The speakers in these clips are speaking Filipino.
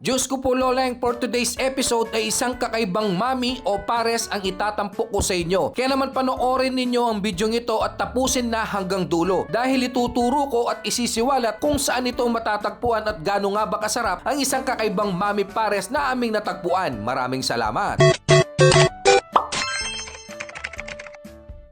Diyos ko po Loleng, for today's episode ay isang kakaibang mami o pares ang itatampok ko sa inyo. Kaya naman panoorin ninyo ang bidyong ito at tapusin na hanggang dulo. Dahil ituturo ko at isisiwalat kung saan ito matatagpuan at gaano nga ba kasarap ang isang kakaibang mami pares na aming natagpuan. Maraming salamat!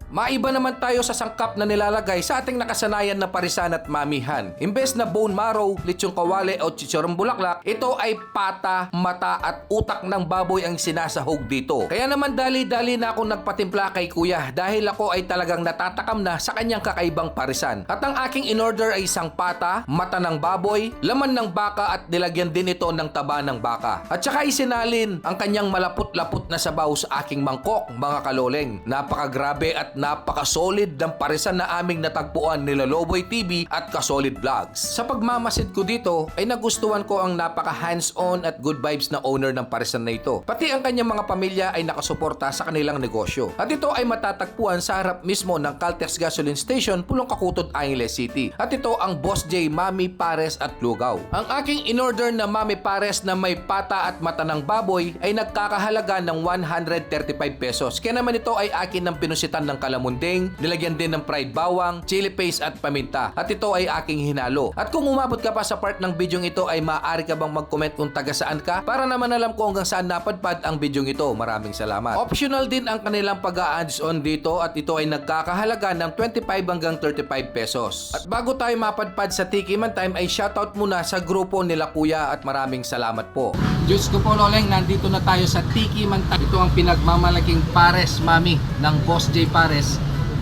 Maiba naman tayo sa sangkap na nilalagay sa ating nakasanayan na parisan at mamihan. Imbes na bone marrow, lechong kawale o chicharong bulaklak, ito ay pata, mata at utak ng baboy ang sinasahog dito. Kaya naman dali-dali na akong nagpatimpla kay kuya dahil ako ay talagang natatakam na sa kanyang kakaibang parisan. At ang aking in-order ay isang pata, mata ng baboy, laman ng baka at nilagyan din ito ng taba ng baka. At saka isinalin ang kanyang malapot-lapot na sabaw sa aking mangkok, mga kaloleng. Napakagrabe at napaka-solid ng parisan na aming natagpuan nila Loboy TV at Ka-Solid Vlogs. Sa pagmamasid ko dito ay nagustuhan ko ang napaka-hands-on at good vibes na owner ng parisan na ito. Pati ang kanyang mga pamilya ay nakasuporta sa kanilang negosyo. At ito ay matatagpuan sa harap mismo ng Caltex Gasoline Station, Pulong Kakutod, Angeles City. At ito ang Boss J Mami Pares at Lugaw. Ang aking in-order na Mami Pares na may pata at mata ng baboy ay nagkakahalaga ng 135 pesos. Kaya naman ito ay akin ng pinusitan ng kalamunding, nilagyan din ng fried bawang, chili paste at paminta. At ito ay aking hinalo. At kung umabot ka pa sa part ng bidyong ito ay maaari ka bang mag-comment kung taga saan ka para naman alam ko hanggang saan napadpad ang bidyong ito. Maraming salamat. Optional din ang kanilang pag-a-adds on dito at ito ay nagkakahalaga ng 25 hanggang 35 pesos. At bago tayo mapadpad sa Tiki Man Time ay shoutout muna sa grupo nila kuya at maraming salamat po. Diyos ko po Loleng, nandito na tayo sa Tiki Man Time. Ito ang pinagmamalaking pares mami ng Boss J Pares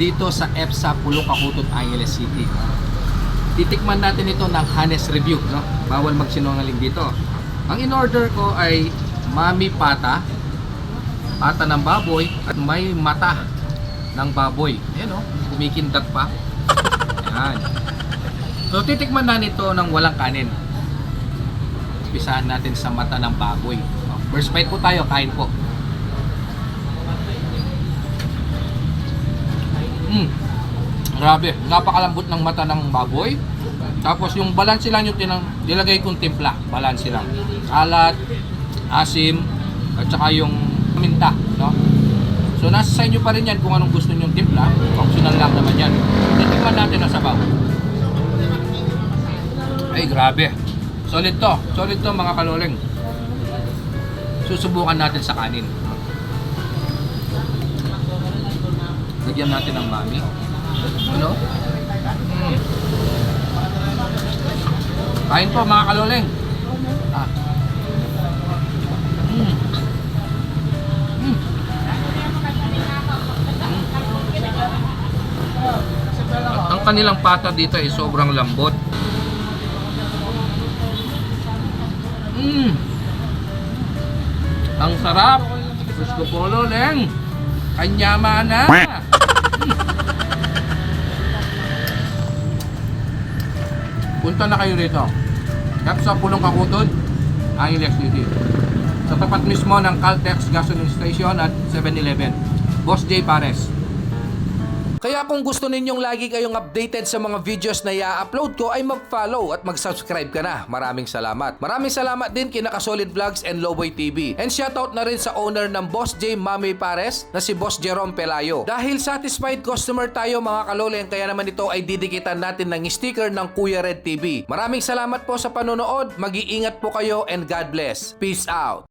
dito sa EPSA, Pulong Kakutod, Angeles City. Titikman natin ito ng honest review, no? Bawal magsinungaling dito. Ang in-order ko ay mami pata, pata ng baboy at may mata ng baboy. Ayan o, kumikindat pa. Ayan. So titikman na nito ng walang kanin. Pisahan natin sa mata ng baboy. First bite po tayo, kain po. Grabe, napakalambot ng mata ng baboy. Tapos yung balanse lang yung nilagay kong timpla. Balanse lang. Alat, asim, at saka yung minta, no? So nasa sa inyo pa rin yan kung anong gusto nyo timpla. Optional lang naman yan. Titikman natin ang sabaw. Ay, grabe. Solid to. Solid to mga kaloleng. Susubukan natin sa kanin. Lagyan natin ng mami. Ano? Kain po mga kaloleng. Ang kanilang pata dito ay sobrang lambot. Ang sarap. Gusto po Loleng. Kanyama na. Punta na kayo rito. EPSA, Pulong Kakutod, Angeles City. Sa tapat mismo ng Caltex Gasoline Station at 7-Eleven. Boss J Pares. Kaya kung gusto ninyong lagi kayong updated sa mga videos na i-upload ko ay mag-follow at mag-subscribe ka na. Maraming salamat. Maraming salamat din kina Ka-Solid Vlogs and Loboy TV. And shoutout na rin sa owner ng Boss J Mami Pares na si Boss Jerome Pelayo. Dahil satisfied customer tayo mga kaloleng, kaya naman ito ay didikitan natin ng sticker ng Kuya Red TV. Maraming salamat po sa panonood. Mag-iingat po kayo and God bless. Peace out.